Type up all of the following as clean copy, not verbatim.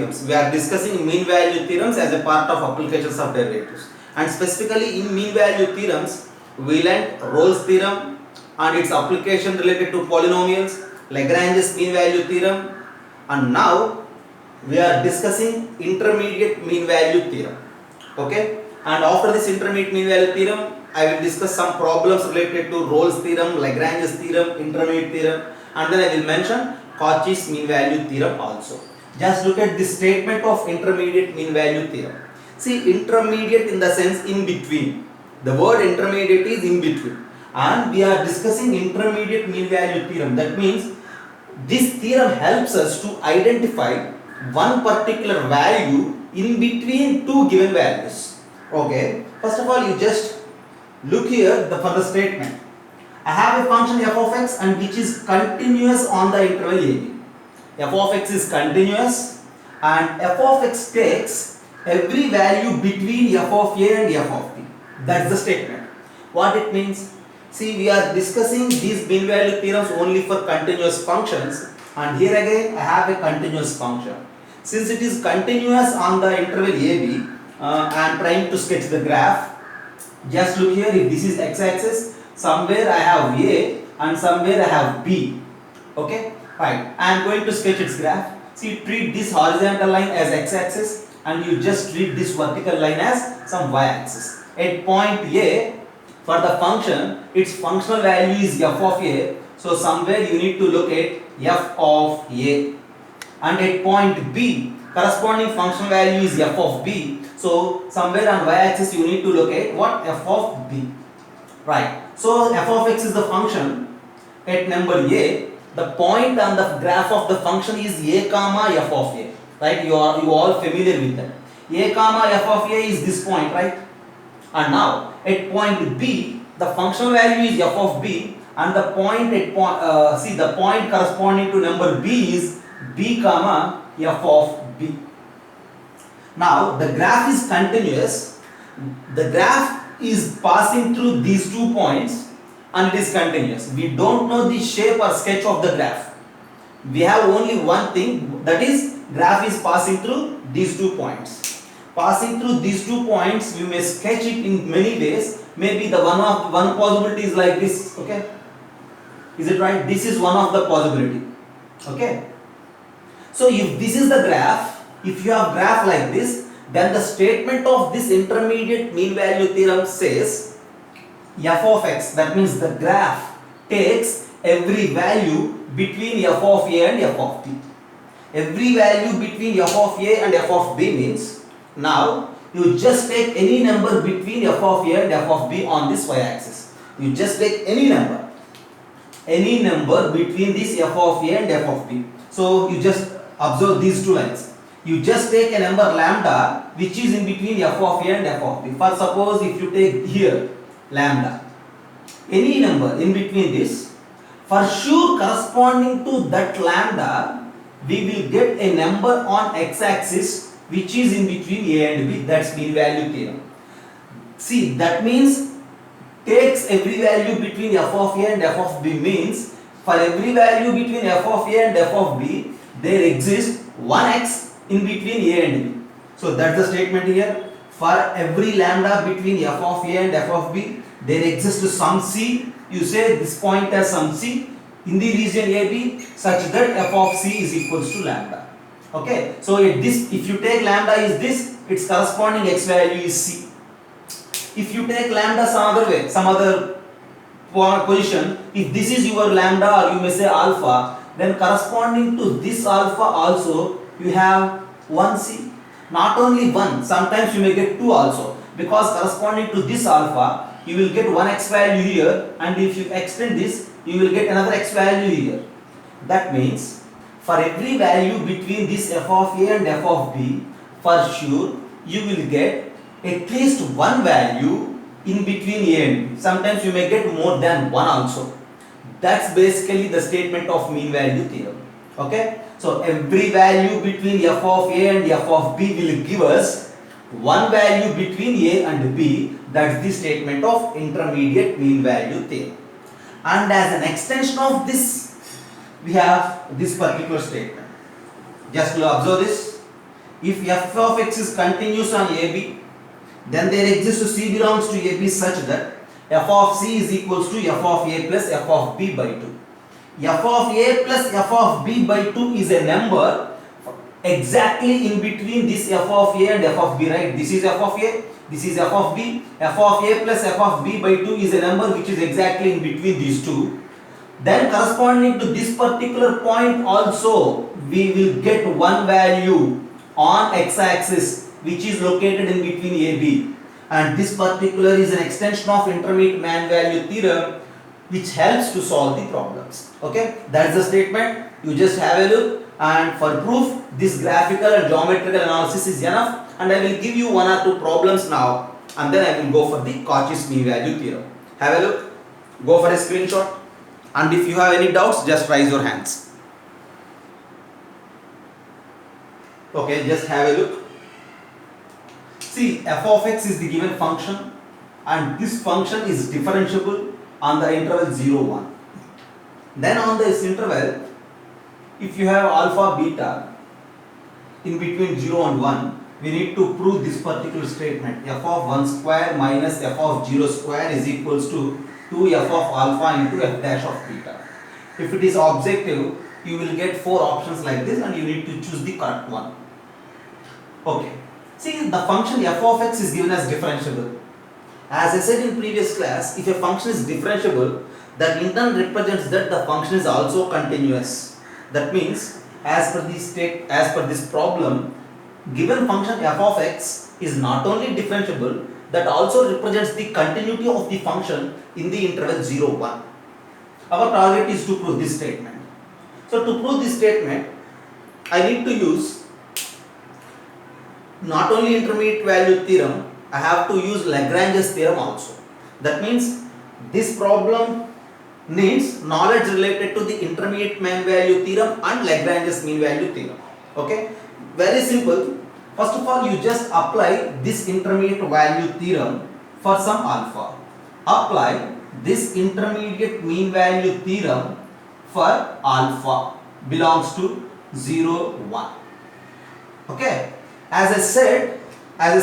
We are discussing mean value theorems as a part of applications of derivatives, and specifically in mean value theorems we learnt Rolle's theorem and its application related to polynomials, Lagrange's mean value theorem, and now we are discussing intermediate mean value theorem. Okay, and after this intermediate mean value theorem I will discuss some problems related to Rolle's theorem, Lagrange's theorem, intermediate theorem, and then I will mention Cauchy's mean value theorem also. Just look at this statement of intermediate mean value theorem. See, intermediate in the sense in between. The word intermediate is in between, and we are discussing intermediate mean value theorem. That means this theorem helps us to identify one particular value in between two given values. Okay, first of all, you just look here for the statement. I have a function f of x and which is continuous on the interval ab. F of x is continuous and f of x takes every value between f of a and f of b. That's the statement. What it means? See, we are discussing these mean value theorems only for continuous functions, and here again I have a continuous function. Since it is continuous on the interval ab, I am trying to sketch the graph. Just look here, if this is x-axis, somewhere I have a and somewhere I have b. Okay, right. I am going to sketch its graph. See, treat this horizontal line as x-axis and you just treat this vertical line as some y-axis. At point A, for the function, its functional value is f of a. So somewhere you need to locate f of a. And at point B, corresponding functional value is f of b. So somewhere on y-axis you need to locate what? F of b. Right. So f of x is the function at number a. The point on the graph of the function is a comma f of a. Right. You all familiar with that. A comma f of a is this point, right? And now at point B, the functional value is f of b, and the point at the point corresponding to number b is b comma f of b. Now the graph is continuous. The graph is passing through these 2 points and it is continuous. We don't know the shape or sketch of the graph. We have only one thing, that is graph is passing through these 2 points. Passing through these 2 points, we may sketch it in many ways. Maybe the one possibility is like this. Okay, is it right? This is one of the possibility. Okay, so if this is the graph, if you have graph like this, then the statement of this intermediate mean value theorem says f of x, that means the graph takes every value between f of a and f of b. Every value between f of a and f of b means, now you just take any number between f of a and f of b on this y-axis. You just take any number between this f of a and f of b. So you just observe these 2 lines. You just take a number lambda which is in between f of a and f of b. For suppose if you take here lambda, any number in between this, for sure corresponding to that lambda, we will get a number on x-axis which is in between a and b. That's mean value theorem. See, that means takes every value between f of a and f of b means for every value between f of a and f of b, there exists one x in between a and b. So that's the statement here. For every lambda between f of a and f of b, there exists some c. You say this point as some c in the region AB such that f of c is equals to lambda. Okay, so if you take lambda is this, its corresponding x value is c. If you take lambda some other way, some other position, if this is your lambda or you may say alpha, then corresponding to this alpha also you have 1c. Not only 1, sometimes you may get 2 also, because corresponding to this alpha you will get one x value here, and if you extend this you will get another x value here. That means for every value between this f of a and f of b, for sure you will get at least one value in between a and b. Sometimes you may get more than one also. That's basically the statement of mean value theorem. Okay, so every value between f of a and f of b will give us one value between a and b. That's the statement of intermediate mean value theorem. And as an extension of this, we have this particular statement. Just to observe this. if f of x is continuous on AB, then there exists C belongs to AB such that f of C is equals to f of A plus f of B by 2. F of A plus f of B by 2 is a number exactly in between this f of A and f of B, right? This is f of A, this is f of B. F of A plus f of B by 2 is a number which is exactly in between these two. Then corresponding to this particular point also, we will get one value on x-axis which is located in between AB, and this particular is an extension of intermediate mean value theorem which helps to solve the problems. Okay, that's the statement. You just have a look, and for proof this graphical and geometrical analysis is enough, and I will give you one or two problems now, and then I will go for the Cauchy's mean value theorem. Have a look, go for a screenshot, and if you have any doubts just raise your hands. Okay, just have a look. See, f of x is the given function, and this function is differentiable on the interval 0, 1. Then on this interval, if you have alpha, beta in between 0 and 1, we need to prove this particular statement. F of 1 square minus f of 0 square is equals to 2f of alpha into f dash of beta. If it is objective, you will get 4 options like this, and you need to choose the correct one. Okay. See, the function f of x is given as differentiable. As I said in previous class, if a function is differentiable, that in turn represents that the function is also continuous. That means, as per this problem, given function f of x is not only differentiable, that also represents the continuity of the function in the interval 0, 1. Our target is to prove this statement. So to prove this statement, I need to use not only intermediate value theorem, I have to use Lagrange's theorem also. That means this problem needs knowledge related to the intermediate mean value theorem and Lagrange's mean value theorem. Okay, very simple. First of all, you just apply this intermediate value theorem for some alpha. Apply this intermediate mean value theorem for alpha belongs to 0, 1. Okay, as I said, as a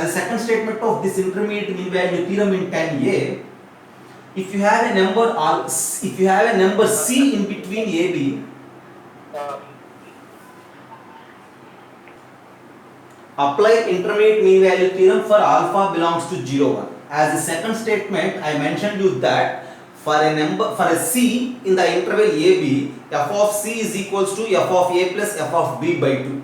second statement of this intermediate mean value theorem in 10a, if you have a number C in between AB, apply intermediate mean value theorem for alpha belongs to 0, 1. As a second statement, I mentioned you that for a C in the interval AB, f of C is equals to f of A plus f of B by 2.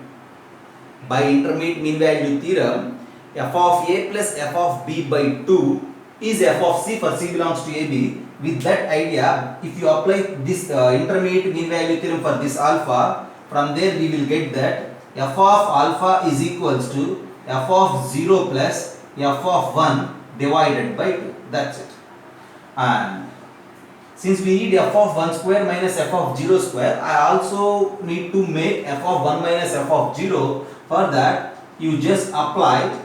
By intermediate mean value theorem, f of A plus f of B by 2 is f of C for C belongs to AB. With that idea, if you apply this intermediate mean value theorem for this alpha, from there we will get that f of alpha is equals to f of 0 plus f of 1 divided by 2. That's it. And since we need f of 1 square minus f of 0 square, I also need to make f of 1 minus f of 0. For that, you just apply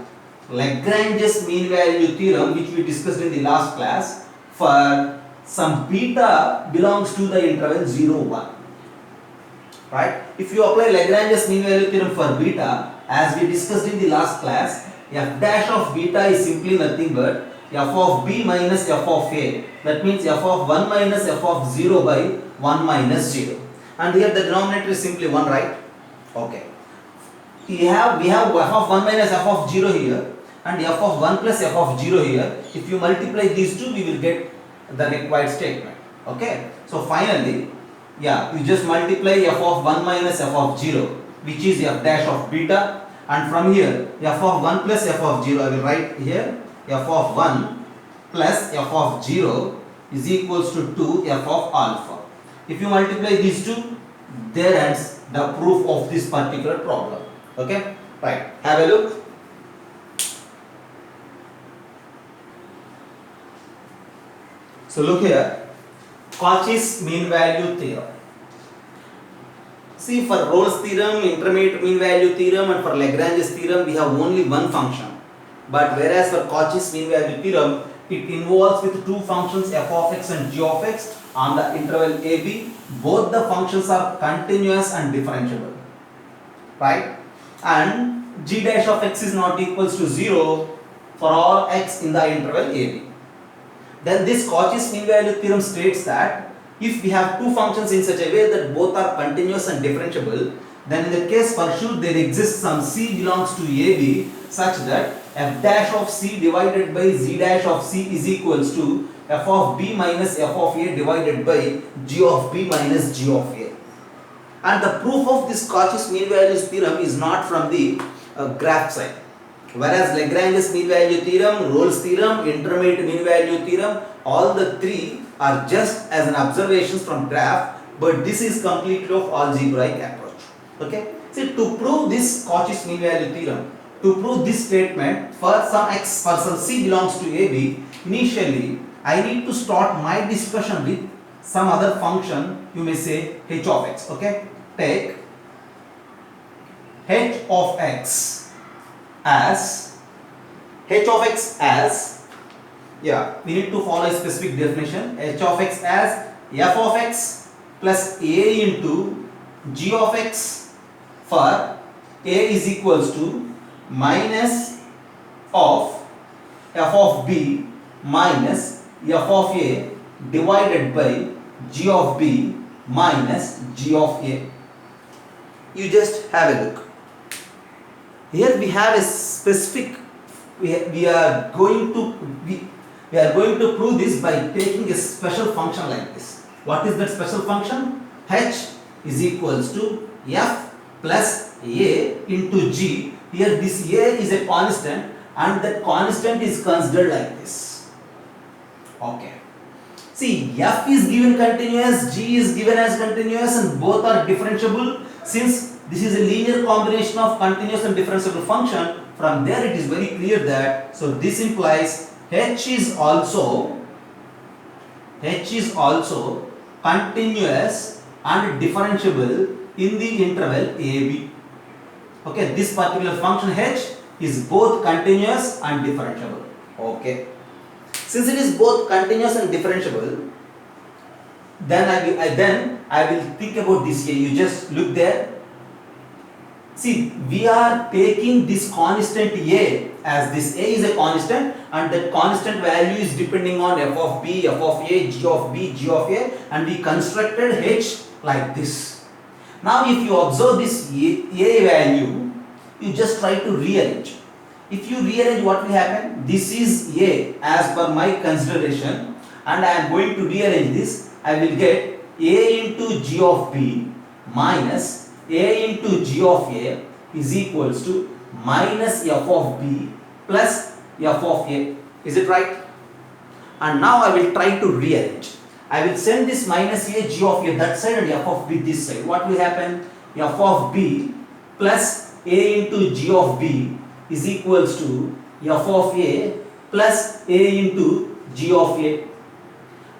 Lagrange's mean value theorem, which we discussed in the last class, for some beta belongs to the interval 0, 1. Right? If you apply Lagrange's mean value theorem for beta, as we discussed in the last class, f dash of beta is simply nothing but f of b minus f of a. That means f of 1 minus f of 0 by 1 minus 0. And here the denominator is simply 1, right? Okay. We have f of 1 minus f of 0 here, and f of 1 plus f of 0 here. If you multiply these two, we will get the required statement. Okay. So finally, you just multiply f of 1 minus f of 0, which is f dash of beta, and from here f of 1 plus f of 0, I will write here f of 1 plus f of 0 is equals to 2 f of alpha. If you multiply these two, there ends the proof of this particular problem. Okay, right, have a look. So look here, Cauchy's mean value theorem. See, for Rolle's theorem, intermediate mean value theorem, and for Lagrange's theorem, we have only one function. But whereas for Cauchy's mean value theorem, it involves with two functions f of x and g of x on the interval AB. Both the functions are continuous and differentiable. Right? and g dash of x is not equals to 0 for all x in the interval AB. Then this Cauchy's mean value theorem states that if we have two functions in such a way that both are continuous and differentiable, then in the case for sure there exists some c belongs to AB such that f dash of c divided by z dash of c is equals to f of b minus f of a divided by g of b minus g of a. And the proof of this Cauchy's mean values theorem is not from the graph side. Whereas Lagrange's mean value theorem, Rolle's theorem, intermediate mean value theorem, all the three are just as an observations from graph, but this is completely of algebraic approach. Okay. See, to prove this Cauchy's mean value theorem, to prove this statement for some x, for some c belongs to AB, initially I need to start my discussion with some other function, you may say h of x. Okay. Take h of x as we need to follow a specific definition. H of x as f of x plus a into g of x, for a is equals to minus of f of b minus f of a divided by g of b minus g of a. You just have a look. Here we have a specific, we are going to prove this by taking a special function like this. What is that special function? H is equals to f plus a into g. Here this a is a constant and that constant is considered like this. Okay. See, f is given continuous, g is given as continuous, and both are differentiable. Since this is a linear combination of continuous and differentiable function, from there it is very clear that, so this implies h is also continuous and differentiable in the interval AB. Okay, this particular function h is both continuous and differentiable. Okay. Since it is both continuous and differentiable, then I will think about this here. You just look there. See, we are taking this constant a, as this a is a constant and that constant value is depending on f of b, f of a, g of b, g of a, and we constructed h like this. Now if you observe this a value, you just try to rearrange. If you rearrange, what will happen? This is a as per my consideration, and I am going to rearrange this. I will get a into g of b minus a into g of a is equals to minus f of b plus f of a. Is it right? And now I will try to rearrange. I will send this minus a g of a that side and f of b this side. What will happen? F of b plus a into g of b is equals to f of a plus a into g of a.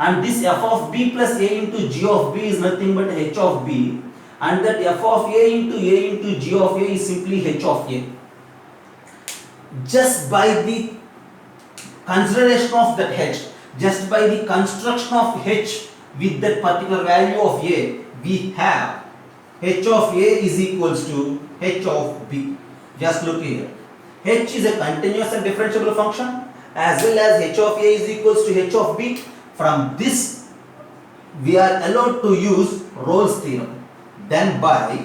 And this f of b plus a into g of b is nothing but h of b, and that f of a into g of a is simply h of a. Just by the consideration of that h, just by the construction of h with that particular value of a, we have h of a is equals to h of b. Just look here. H is a continuous and differentiable function, as well as h of a is equals to h of b. From this, we are allowed to use Rolle's theorem. Then by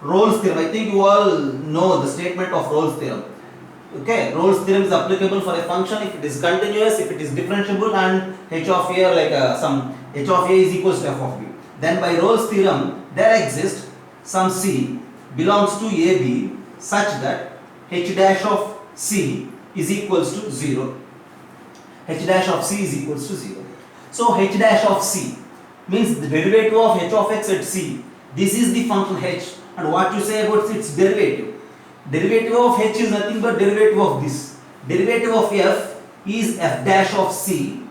Rolle's theorem, I think you all know the statement of Rolle's theorem. Okay, Rolle's theorem is applicable for a function if it is continuous, if it is differentiable, and h of a like some h of a is equals to f of b. Then by Rolle's theorem, there exists some c belongs to AB such that h dash of c is equals to 0. H dash of c is equals to 0. So h dash of c means the derivative of h of x at c. This is the function h, and what you say about its derivative. Derivative of h is nothing but derivative of this. Derivative of f is f dash of c.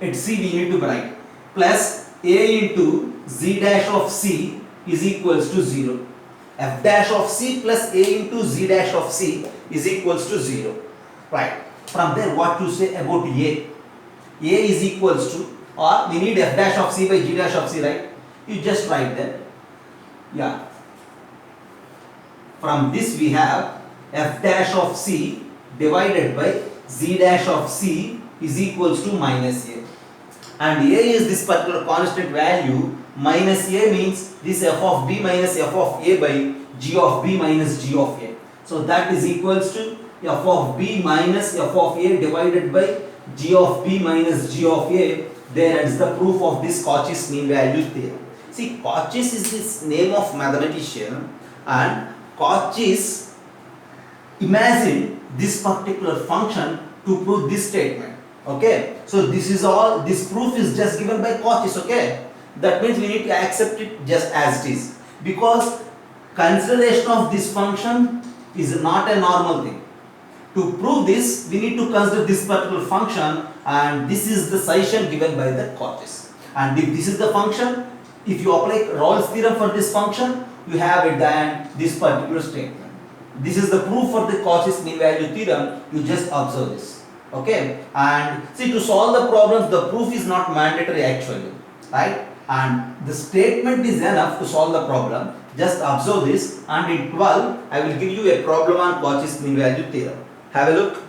At c we need to write plus a into z dash of c is equals to 0. F dash of c plus a into z dash of c is equals to 0. Right. From there, what to say about a? A is equals to, or we need f dash of c by g dash of c, right? You just write that. Yeah. From this we have f dash of c divided by z dash of c is equals to minus a. And a is this particular constant value. Minus a means this f of b minus f of a by g of b minus g of a. So that is equals to f of b minus f of a divided by g of b minus g of a. There is the proof of this Cauchy's mean value theorem. See, Cauchy's is this name of mathematician, and Cauchy's imagined this particular function to prove this statement. Okay, so this is all, this proof is just given by Cauchy's. Okay, that means we need to accept it just as it is, because consideration of this function is not a normal thing. To prove this, we need to consider this particular function, and this is the solution given by the Cauchy's. And if this is the function, if you apply Rolle's theorem for this function, you have it than this particular statement. This is the proof for the Cauchy's mean value theorem. You just observe this. Okay, and see, to solve the problems, the proof is not mandatory actually, right? And the statement is enough to solve the problem. Just observe this, and in 12 I will give you a problem on Cauchy's mean value theorem. Have a look.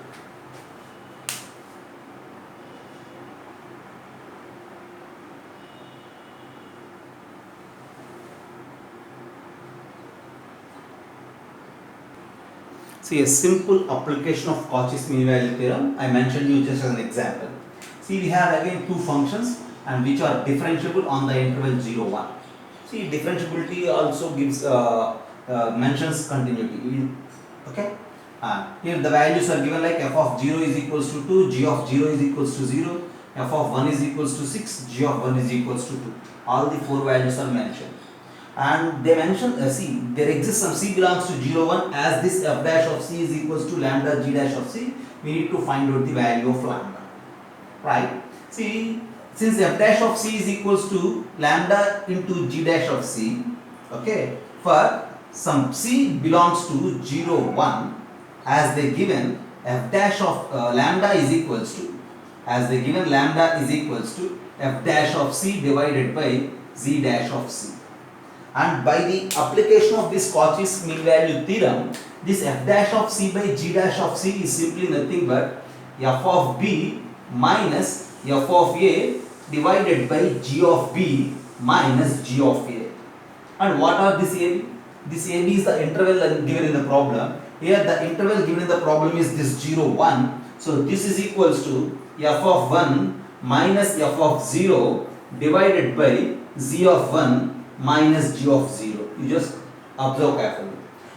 See, a simple application of Cauchy's mean value theorem. I mentioned you just as an example. See, we have again two functions, and which are differentiable on the interval 0, 1. See, differentiability also gives mentions continuity. Okay, here the values are given like f of 0 is equals to 2, g of 0 is equals to 0, f of 1 is equals to 6, g of 1 is equals to 2. All the four values are mentioned. And they mention, see, there exists some c belongs to 0, 1, as this f dash of c is equals to lambda g dash of c. We need to find out the value of lambda, right? See, since f dash of c is equals to lambda into g dash of c, okay, for some c belongs to 0, 1, as they given f dash of lambda is equals to, as they given lambda is equals to f dash of c divided by z dash of c. And by the application of this Cauchy's mean value theorem, this f dash of c by g dash of c is simply nothing but f of b minus f of a divided by g of b minus g of a. And what are this ab? This ab is the interval given in the problem. Here the interval given in the problem is this 0, 1. So this is equals to f of 1 minus f of 0 divided by z of 1 minus g of 0. You just observe carefully.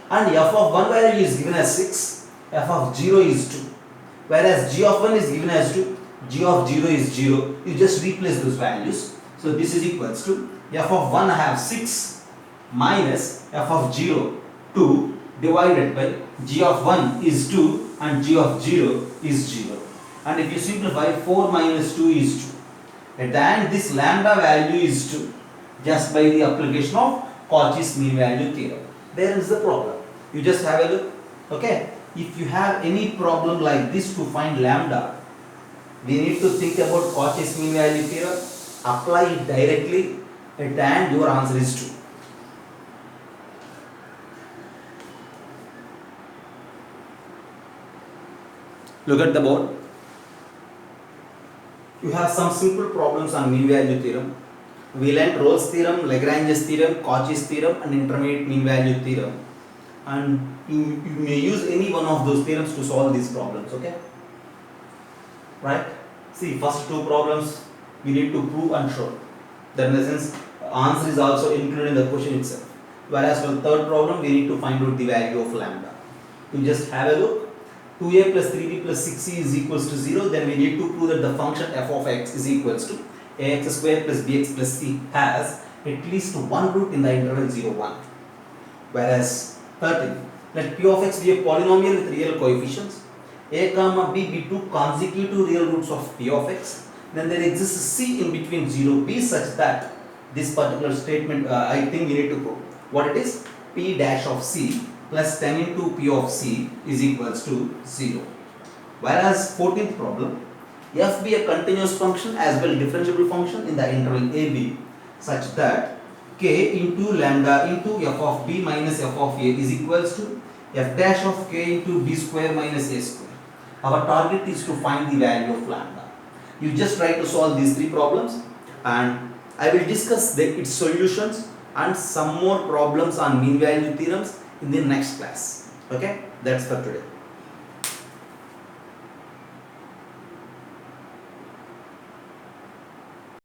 And f of 1 value is given as 6, f of 0 is 2. Whereas g of 1 is given as 2, g of 0 is 0. You just replace those values. So this is equals to f of 1 I have 6 minus f of 0 2 divided by g of 1 is 2 and g of 0 is 0. And if you simplify, 4 minus 2 is 2. At the end, this lambda value is 2. Just by the application of Cauchy's mean value theorem. There is the problem. You just have a look. Okay. If you have any problem like this to find lambda, we need to think about Cauchy's mean value theorem, apply it directly, at the end your answer is 2. Look at the board. You have some simple problems on mean value theorem. We learnt Rolle's theorem, Lagrange's theorem, Cauchy's theorem, and intermediate mean value theorem. And you may use any one of those theorems to solve these problems, okay? Right? See, first two problems we need to prove and show. That in the sense, answer is also included in the question itself. Whereas for the third problem, we need to find out the value of lambda. You just have a look. 2a plus 3b plus 6c is equals to 0. Then we need to prove that the function f of x is equals to ax square plus bx plus c has at least one root in the interval 0, 1. Whereas 13, let p of x be a polynomial with real coefficients. A comma b be two consecutive real roots of p of x. Then there exists c in between 0, b such that this particular statement I think we need to prove. What it is? P dash of c plus 10 into p of c is equals to 0. Whereas 14th problem, f be a continuous function as well differentiable function in the interval ab such that k into lambda into f of b minus f of a is equals to f dash of k into b square minus a square. Our target is to find the value of lambda. You just try to solve these three problems, and I will discuss its solutions and some more problems on mean value theorems in the next class. Okay, that's for today.